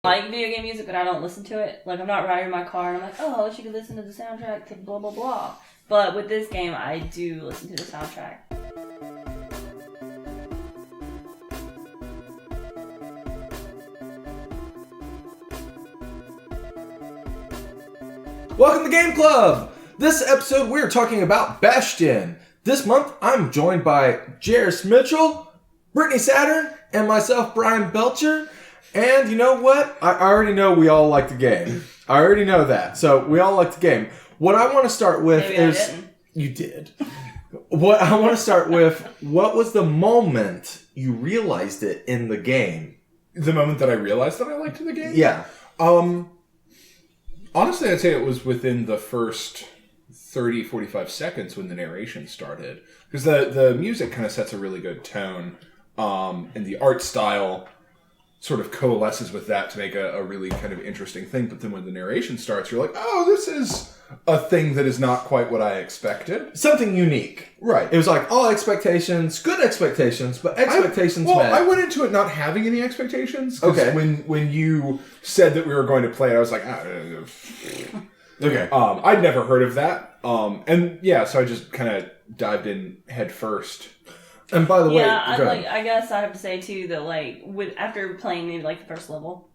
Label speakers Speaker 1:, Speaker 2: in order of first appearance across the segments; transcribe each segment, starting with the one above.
Speaker 1: like video game music, but I don't listen to it. Like, I'm not riding my car and I'm like, oh, you could listen to the soundtrack to blah, blah, blah. But with this game, I do listen to the soundtrack.
Speaker 2: Welcome to Game Club! This episode we're talking about Bastion. This month I'm joined by Jairus Mitchell, Brittany Saturn, and myself, Brian Belcher. And you know what? I already know we all like the game. I already know that. So we all like the game. What I want to start with is... You did. What I want to start with, what was the moment you realized it in the game?
Speaker 3: The moment that I realized that I liked the game?
Speaker 2: Yeah.
Speaker 3: Honestly, I'd say it was within the first 30, 45 seconds when the narration started. Because the music kind of sets a really good tone. And the art style sort of coalesces with that to make a really kind of interesting thing. But then when the narration starts, you're like, oh, this is a thing that is not quite what I expected.
Speaker 2: Something unique.
Speaker 3: Right.
Speaker 2: It was like all expectations, good expectations, but expectations met.
Speaker 3: I went into it not having any expectations.
Speaker 2: Okay.
Speaker 3: When you said that we were going to play it, I was like,
Speaker 2: okay.
Speaker 3: I'd never heard of that. And yeah, so I just kind of dived in head first.
Speaker 2: And by the way,
Speaker 1: I guess I have to say too that after playing maybe the first level,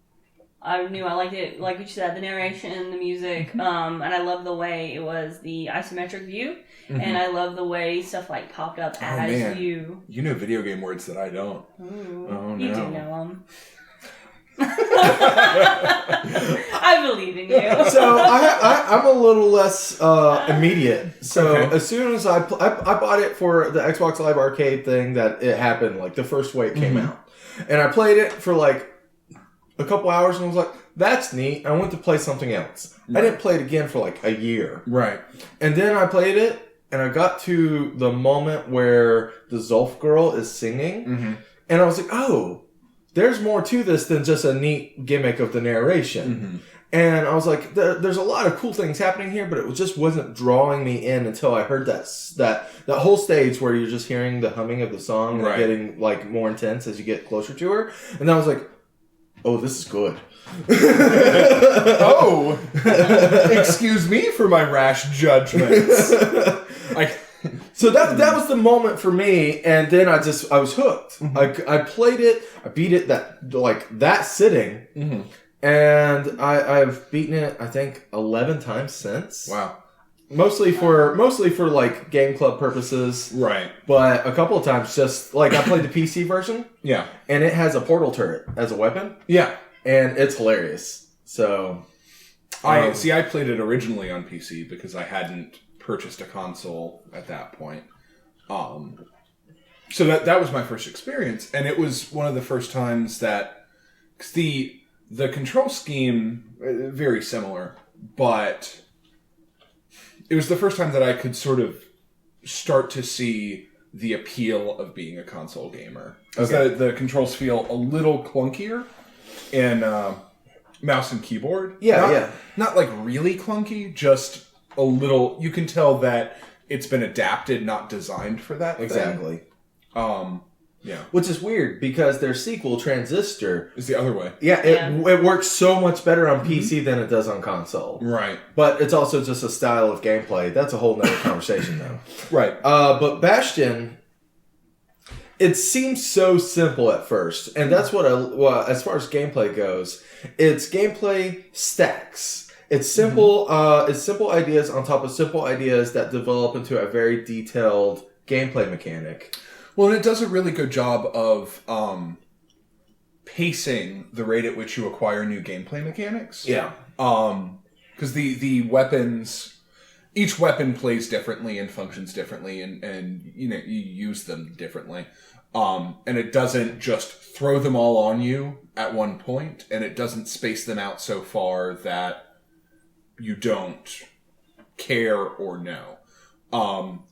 Speaker 1: I knew I liked it. Like you said, the narration, the music, and I love the way it was the isometric view, and I love the way stuff popped up as you.
Speaker 3: You know video game words that I don't.
Speaker 1: Ooh,
Speaker 3: oh no,
Speaker 1: you do know them. I believe in you.
Speaker 2: So I'm a little less immediate. So as soon as I bought it for the Xbox Live Arcade thing, that it happened the first way it came out, and I played it for a couple hours and I was like, that's neat. I went to play something else. Right. I didn't play it again for a year.
Speaker 3: Right.
Speaker 2: And then I played it and I got to the moment where the Zolf girl is singing, and I was like, oh, there's more to this than just a neat gimmick of the narration. And I was like, there's a lot of cool things happening here, but it just wasn't drawing me in until I heard that whole stage where you're just hearing the humming of the song and getting more intense as you get closer to her. And I was like, oh, this is good.
Speaker 3: Oh, excuse me for my rash judgments.
Speaker 2: So that was the moment for me, and then I was hooked. I played it, I beat it that sitting, and I've beaten it I think 11 times since.
Speaker 3: Wow.
Speaker 2: Mostly for game club purposes,
Speaker 3: right?
Speaker 2: But a couple of times, just I played the PC version, and it has a portal turret as a weapon, and it's hilarious. So,
Speaker 3: I played it originally on PC because I hadn't purchased a console at that point. So that was my first experience, and it was one of the first times that the control scheme very similar, but it was the first time that I could sort of start to see the appeal of being a console gamer. Okay. The controls feel a little clunkier in mouse and keyboard. Not really clunky, just a little. You can tell that it's been adapted, not designed for that.
Speaker 2: Exactly.
Speaker 3: Yeah.
Speaker 2: Which is weird because their sequel, Transistor,
Speaker 3: is the other way.
Speaker 2: It works so much better on PC than it does on console.
Speaker 3: Right.
Speaker 2: But it's also just a style of gameplay. That's a whole nother conversation, though.
Speaker 3: Right.
Speaker 2: But Bastion, it seems so simple at first, and that's what as far as gameplay goes, it's gameplay stacks. It's simple. It's simple ideas on top of simple ideas that develop into a very detailed gameplay mechanic.
Speaker 3: Well, and it does a really good job of pacing the rate at which you acquire new gameplay mechanics.
Speaker 2: Yeah.
Speaker 3: Because the weapons, each weapon plays differently and functions differently, and you use them differently. And it doesn't just throw them all on you at one point, and it doesn't space them out so far that you don't care or know.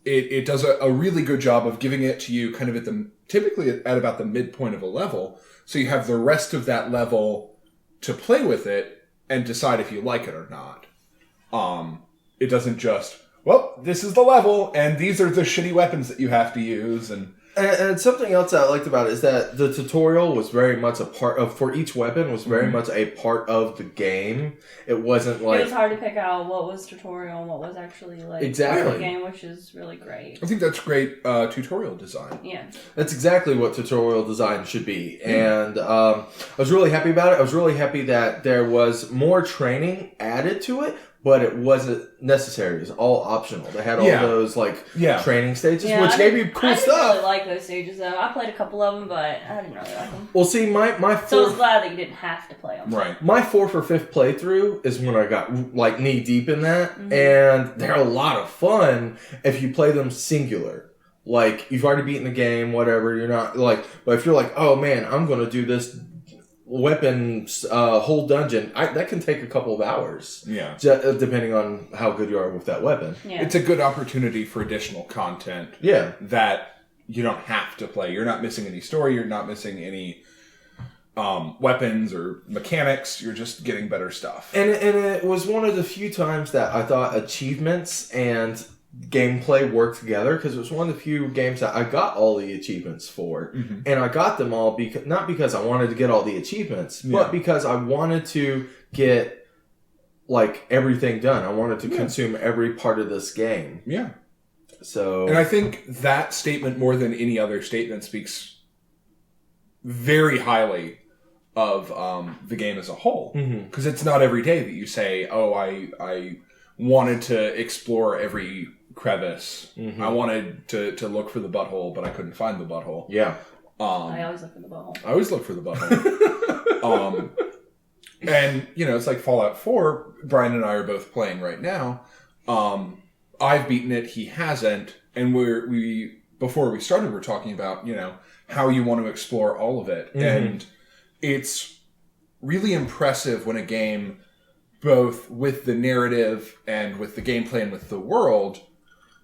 Speaker 3: It does a really good job of giving it to you kind of typically at about the midpoint of a level, so you have the rest of that level to play with it and decide if you like it or not. It doesn't just, well, this is the level and these are the shitty weapons that you have to use, and
Speaker 2: And something else that I liked about it is that the tutorial was very much a part of, for each weapon, was very much a part of the game. It wasn't like...
Speaker 1: It was hard to pick out what was tutorial and what was actually like
Speaker 2: exactly
Speaker 1: part of the game, which is really great.
Speaker 3: I think that's great tutorial design.
Speaker 1: Yeah.
Speaker 2: That's exactly what tutorial design should be. And I was really happy about it. I was really happy that there was more training added to it, but it wasn't necessary. It was all optional. They had all those training stages, which gave you cool stuff.
Speaker 1: I didn't really like those stages though. I played a couple of them, but I didn't really like them.
Speaker 2: Well, see, my
Speaker 1: so I was glad that you didn't have to play them.
Speaker 3: Right.
Speaker 2: My 4th or 5th playthrough is when I got like knee deep in that, and they're a lot of fun if you play them singular. Like you've already beaten the game, whatever. You're not like, but if you're like, oh man, I'm going to do this weapons whole dungeon, that can take a couple of hours, depending on how good you are with that weapon.
Speaker 3: It's a good opportunity for additional content that you don't have to play. You're not missing any story, you're not missing any weapons or mechanics, you're just getting better stuff.
Speaker 2: And it was one of the few times that I thought achievements and gameplay worked together, because it was one of the few games that I got all the achievements for, and I got them all not because I wanted to get all the achievements, but because I wanted to get like everything done. I wanted to consume every part of this game.
Speaker 3: Yeah.
Speaker 2: So,
Speaker 3: and I think that statement more than any other statement speaks very highly of the game as a whole, because it's not every day that you say, "Oh, I wanted to explore every crevice. I wanted to look for the butthole, but I couldn't find the butthole."
Speaker 2: Yeah.
Speaker 1: I always look for the butthole.
Speaker 3: I always look for the butthole. And, it's like Fallout 4, Brian and I are both playing right now. I've beaten it, he hasn't, and before we started, we're talking about, how you want to explore all of it. And it's really impressive when a game, both with the narrative and with the gameplay and with the world,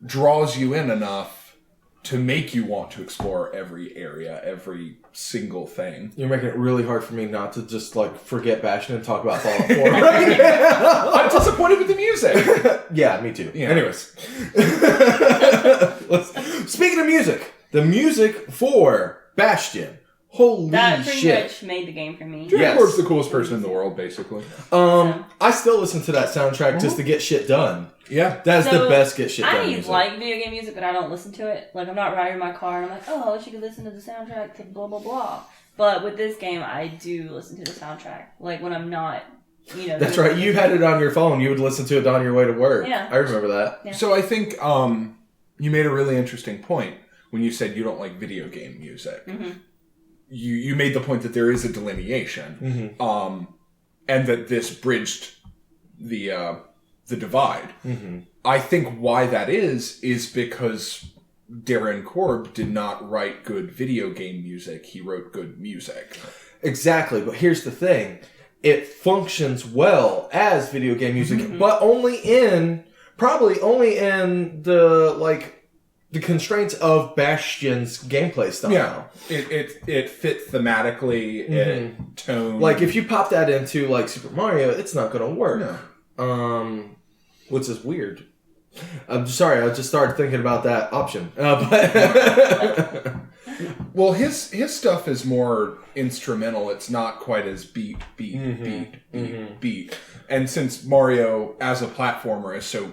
Speaker 3: draws you in enough to make you want to explore every area, every single thing.
Speaker 2: You're making it really hard for me not to just forget Bastion and talk about Fallout 4 right now.
Speaker 3: I'm disappointed with the music.
Speaker 2: Yeah, me too.
Speaker 3: Yeah.
Speaker 2: Anyways. Speaking of music, the music for Bastion. Holy shit.
Speaker 1: That pretty much made the game for me.
Speaker 3: Dreamcore's the coolest person in the world, basically.
Speaker 2: I still listen to that soundtrack just to get shit done.
Speaker 3: Yeah.
Speaker 2: That's the best get shit done
Speaker 1: I
Speaker 2: music.
Speaker 1: like video game music, but I don't listen to it. Like, I'm not riding my car and I'm like, oh, I wish you could listen to the soundtrack to blah, blah, blah. But with this game, I do listen to the soundtrack. Like, when I'm not,
Speaker 2: That's right. You had it on your phone. You would listen to it on your way to work.
Speaker 1: Yeah.
Speaker 2: I remember that.
Speaker 1: Yeah.
Speaker 3: So I think you made a really interesting point when you said you don't like video game music. You made the point that there is a delineation, and that this bridged the divide. I think why that is because Darren Korb did not write good video game music. He wrote good music.
Speaker 2: Exactly, but here's the thing. It functions well as video game music, but probably only in the constraints of Bastion's gameplay style.
Speaker 3: Yeah, it fit thematically, it tone.
Speaker 2: Like, if you pop that into, Super Mario, it's not going to work. No. Which is weird. I'm sorry, I just started thinking about that option.
Speaker 3: Well, his stuff is more instrumental. It's not quite as beat. And since Mario, as a platformer, is so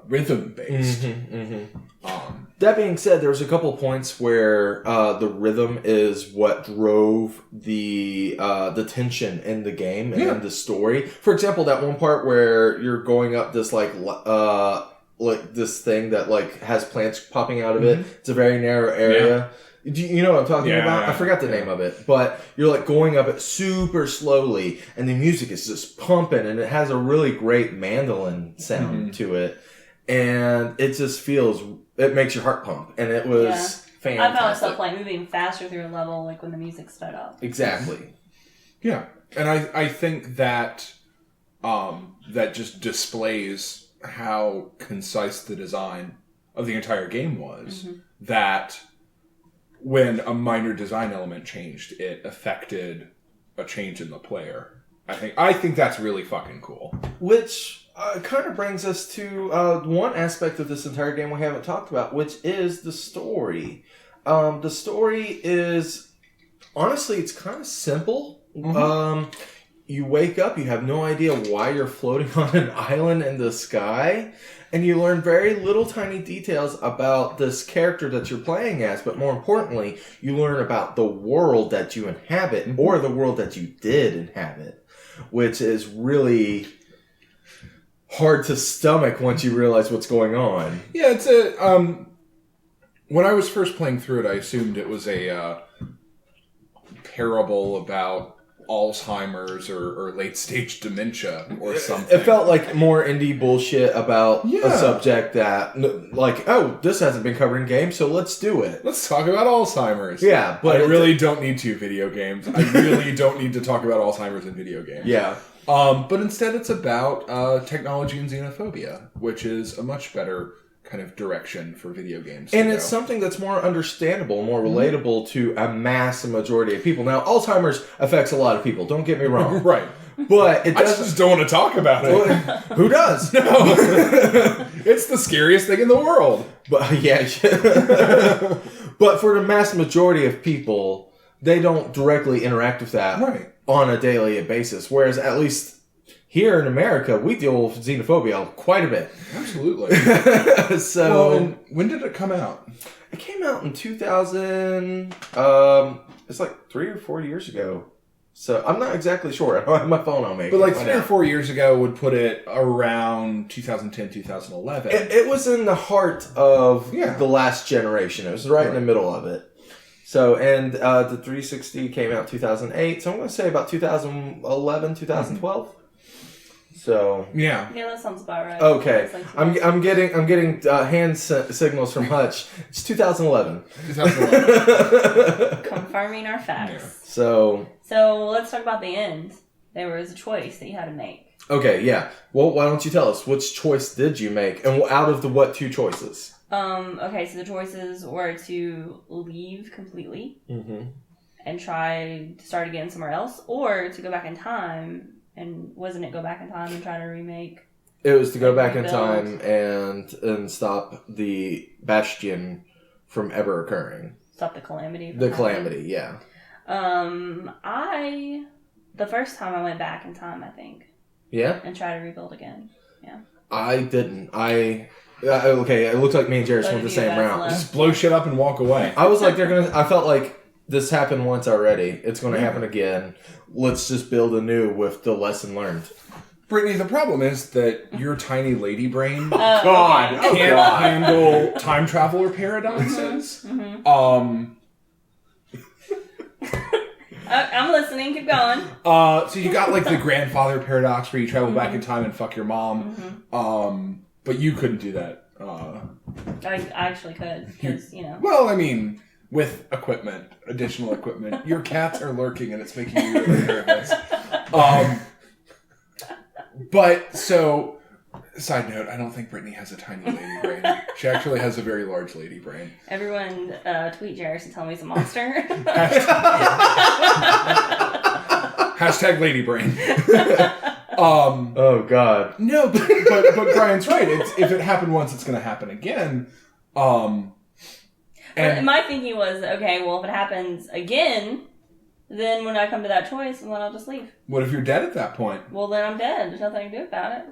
Speaker 3: rhythm-based...
Speaker 2: That being said, there was a couple points where the rhythm is what drove the tension in the game and in the story. For example, that one part where you're going up this this thing that has plants popping out of it. It's a very narrow area. Do you know what I'm talking about? I forgot the name of it, but you're going up it super slowly, and the music is just pumping, and it has a really great mandolin sound to it, and it just feels. It makes your heart pump, and it was fantastic.
Speaker 1: I found myself moving faster through a level when the music started up.
Speaker 2: Exactly.
Speaker 3: Yeah, and I think that that just displays how concise the design of the entire game was. That when a minor design element changed, it affected a change in the player. I think that's really fucking cool.
Speaker 2: Which kind of brings us to one aspect of this entire game we haven't talked about, which is the story. The story is, honestly, it's kind of simple. You wake up, you have no idea why you're floating on an island in the sky, and you learn very little tiny details about this character that you're playing as, but more importantly, you learn about the world that you inhabit, or the world that you did inhabit, which is really hard to stomach once you realize what's going on.
Speaker 3: Yeah, it's a... when I was first playing through it, I assumed it was a parable about Alzheimer's or late-stage dementia or something.
Speaker 2: It felt like more indie bullshit about a subject that, like, oh, this hasn't been covered in games, so let's do it.
Speaker 3: Let's talk about Alzheimer's.
Speaker 2: Yeah, but
Speaker 3: I really don't need to video games. I really don't need to talk about Alzheimer's in video games.
Speaker 2: Yeah.
Speaker 3: But instead it's about technology and xenophobia, which is a much better kind of direction for video games.
Speaker 2: And it's something that's more understandable, more relatable to a mass majority of people. Now, Alzheimer's affects a lot of people, don't get me wrong.
Speaker 3: Right.
Speaker 2: But it doesn't...
Speaker 3: I just don't want to talk about it.
Speaker 2: Who does?
Speaker 3: No. It's the scariest thing in the world.
Speaker 2: But yeah. But for the mass majority of people, they don't directly interact with that on a daily basis. Whereas at least here in America, we deal with xenophobia quite a bit.
Speaker 3: Absolutely.
Speaker 2: So,
Speaker 3: and when did it come out?
Speaker 2: It came out in 2000. It's like 3 or 4 years ago. So I'm not exactly sure. I don't have my phone on me.
Speaker 3: But like 3 or 4 years ago would put it around 2010, 2011.
Speaker 2: It was in the heart of the last generation. It was right in the middle of it. So, and the 360 came out 2008. So I'm going to say about 2011, 2012. So
Speaker 3: yeah,
Speaker 1: that sounds about right.
Speaker 2: Okay, I'm getting hand signals from Hutch. It's 2011.
Speaker 3: 2011.
Speaker 1: Confirming our facts.
Speaker 3: Yeah.
Speaker 2: So
Speaker 1: let's talk about the end. There was a choice that you had to make.
Speaker 2: Okay, yeah. Well, why don't you tell us which choice did you make, and out of the what 2 choices?
Speaker 1: Okay, so the choices were to leave completely and try to start again somewhere else, or to go back in time. And wasn't it go back in time and try to remake?
Speaker 2: It was to go back in time and stop the Bastion from ever occurring.
Speaker 1: Stop the calamity.
Speaker 2: The calamity, yeah.
Speaker 1: The first time I went back in time, I think.
Speaker 2: Yeah?
Speaker 1: And tried to rebuild again. Yeah.
Speaker 2: I didn't. Okay, it looked like me and Jairus went the same route.
Speaker 3: Just blow shit up and walk away.
Speaker 2: I was like, I felt like this happened once already. It's going to happen again. Let's just build anew with the lesson learned.
Speaker 3: Brittany, the problem is that your tiny lady brain
Speaker 2: can't
Speaker 3: handle time traveler paradoxes.
Speaker 1: I'm listening. Keep going.
Speaker 3: So you got like the grandfather paradox where you travel back in time and fuck your mom. But you couldn't do that.
Speaker 1: I actually could, because
Speaker 3: Well, I mean, with equipment, additional equipment. Your cats are lurking and it's making you really nervous. But, so, side note, I don't think Brittany has a tiny lady brain. She actually has a very large lady brain.
Speaker 1: Everyone tweet Jairus and tell me he's a monster.
Speaker 3: Hashtag lady brain.
Speaker 2: Oh, God.
Speaker 3: No, but Brian's right. If it happened once, it's going to happen again.
Speaker 1: And my thinking was, okay, well, if it happens again, then when I come to that choice, then I'll just leave.
Speaker 3: What if you're dead at that point?
Speaker 1: Well, then I'm dead. There's nothing to do about it,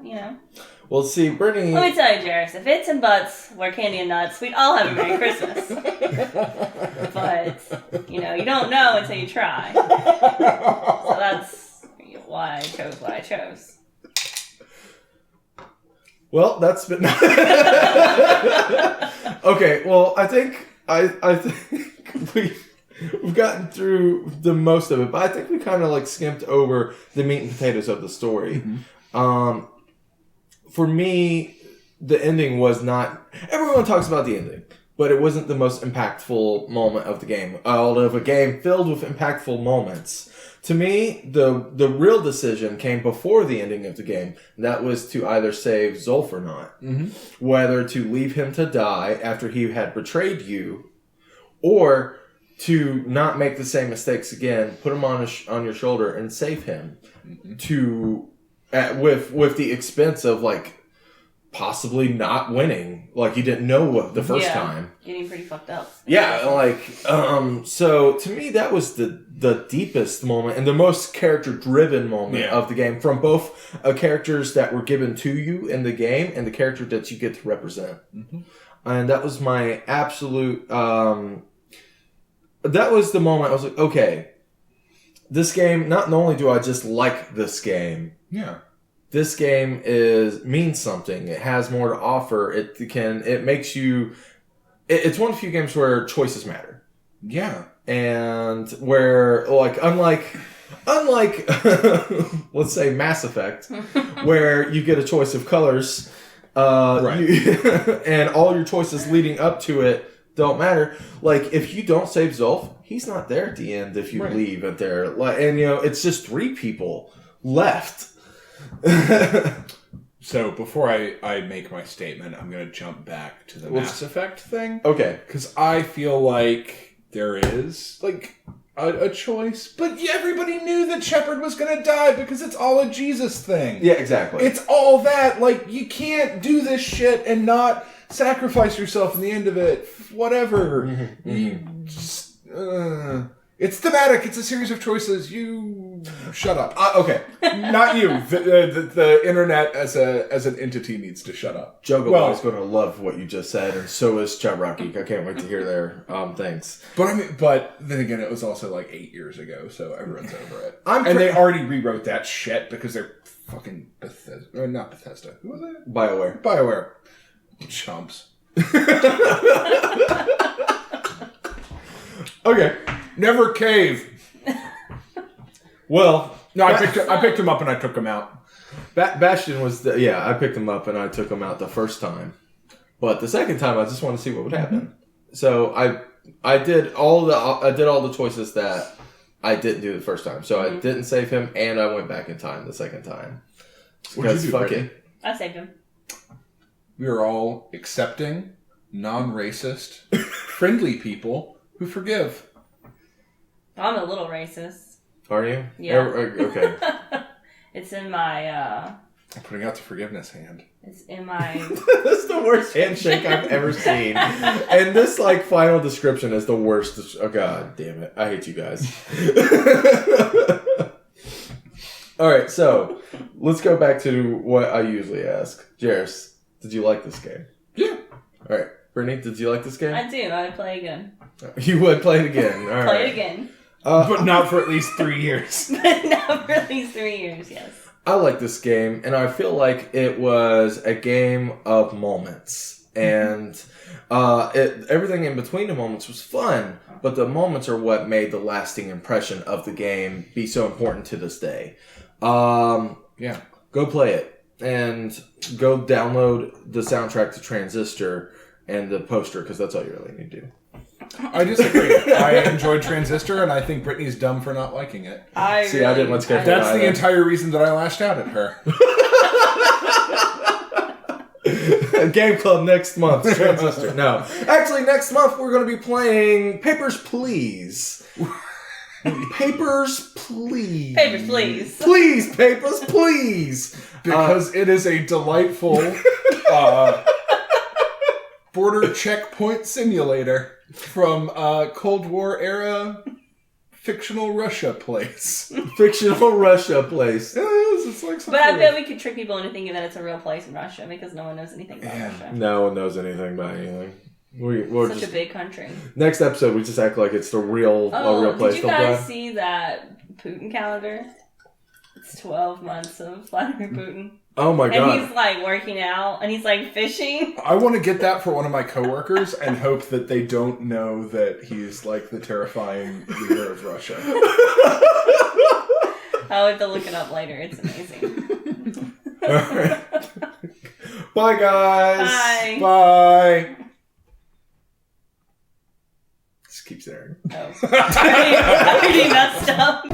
Speaker 2: Well, see, Brittany...
Speaker 1: Let me tell you, Jairus, if it's and buts were candy and nuts, we'd all have a Merry Christmas. But, you don't know until you try. So that's why I chose what I chose.
Speaker 2: Well, that's been... Okay, well, I think we've gotten through the most of it, but I think we kind of like skimped over the meat and potatoes of the story. For me, the ending was not... Everyone talks about the ending, but it wasn't the most impactful moment of the game. Out of a game filled with impactful moments, to me, the real decision came before the ending of the game. That was to either save Zulf or not. Whether to leave him to die after he had betrayed you, or to not make the same mistakes again, put him on your shoulder and save him, with the expense of like possibly not winning. Like, he didn't know what the first time.
Speaker 1: Getting pretty fucked up.
Speaker 2: Yeah, like, so to me, that was the deepest moment and the most character-driven moment of the game, from both characters that were given to you in the game and the character that you get to represent. Mm-hmm. And that was my absolute, that was the moment I was like, okay, this game, not only do I just like this game, this game means something. It has more to offer. It makes you. It's one of the few games where choices matter.
Speaker 3: Yeah,
Speaker 2: and where unlike let's say Mass Effect, where you get a choice of colors, and all your choices leading up to it don't matter. Like, if you don't save Zulf, he's not there at the end. If you leave it there, and it's just 3 people left.
Speaker 3: So before I make my statement, I'm going to jump back to the Mass Effect thing.
Speaker 2: Okay.
Speaker 3: Because I feel like there is, like, a choice. But everybody knew that Shepard was going to die because it's all a Jesus thing.
Speaker 2: Yeah, exactly.
Speaker 3: It's all that. Like, you can't do this shit and not sacrifice yourself in the end of it. Whatever. Mm-hmm. You just... It's thematic. It's a series of choices. You shut up. Okay, not you. The internet as an entity needs to shut up.
Speaker 2: Jogo is going to love what you just said, and so is Chabraki. I can't wait to hear their things.
Speaker 3: But then again, it was also like 8 years ago, so everyone's over it. They already rewrote that shit because they're fucking Bethesda. Not Bethesda. Who was it? BioWare. Chumps. Okay. Never cave.
Speaker 2: Well,
Speaker 3: no, I picked him up and I took him out.
Speaker 2: Bastion was I picked him up and I took him out the first time, but the second time I just wanted to see what would happen. So I did all the choices that I didn't do the first time. So I didn't save him, and I went back in time the second time.
Speaker 3: What did you do, Brittany?
Speaker 1: I saved him.
Speaker 3: We are all accepting, non-racist, friendly people who forgive.
Speaker 1: I'm a little racist.
Speaker 2: Are you?
Speaker 1: Yeah.
Speaker 2: Okay.
Speaker 1: It's in my...
Speaker 3: I'm putting out the forgiveness hand.
Speaker 1: It's in my...
Speaker 2: That's the worst handshake I've ever seen. And this, final description is the worst. Oh, God damn it. I hate you guys. All right, so let's go back to what I usually ask. Jairus, did you like this game?
Speaker 3: Yeah.
Speaker 2: All right. Brittany, did you like this game?
Speaker 1: I do. I would play again.
Speaker 2: You would play it again. All right.
Speaker 1: Play it again.
Speaker 3: But not for at least 3 years.
Speaker 1: But not for at least 3 years, yes.
Speaker 2: I like this game, and I feel like it was a game of moments. And everything in between the moments was fun, but the moments are what made the lasting impression of the game be so important to this day.
Speaker 3: Yeah.
Speaker 2: Go play it, and go download the soundtrack to Transistor and the poster, because that's all you really need to do.
Speaker 3: I disagree. I enjoyed Transistor, and I think Brittany's dumb for not liking it.
Speaker 2: I didn't want to get
Speaker 3: That's the entire reason that I lashed out at her.
Speaker 2: Game Club next month, Transistor. No. Actually, next month we're going to be playing Papers, Please. Papers, Please.
Speaker 1: Papers, Please.
Speaker 2: Please, Papers, Please.
Speaker 3: Because it is a delightful border checkpoint simulator from Cold War era fictional Russia place.
Speaker 2: Fictional Russia place.
Speaker 3: It is. It's like something.
Speaker 1: But I bet we could trick people into thinking that it's a real place in Russia because no one knows anything about Russia.
Speaker 2: No one knows anything about anything. We're
Speaker 1: such a big country.
Speaker 2: Next episode, we just act like it's a real place.
Speaker 1: Did you guys see that Putin calendar? It's 12 months of Vladimir Putin.
Speaker 2: Oh my God.
Speaker 1: And he's working out and he's fishing.
Speaker 3: I want to get that for one of my coworkers and hope that they don't know that he's the terrifying leader of Russia.
Speaker 1: I'll have to look it up later. It's amazing.
Speaker 2: All right. Bye, guys.
Speaker 1: Bye.
Speaker 3: Bye.
Speaker 2: Just keep staring.
Speaker 1: Oh. I already messed up.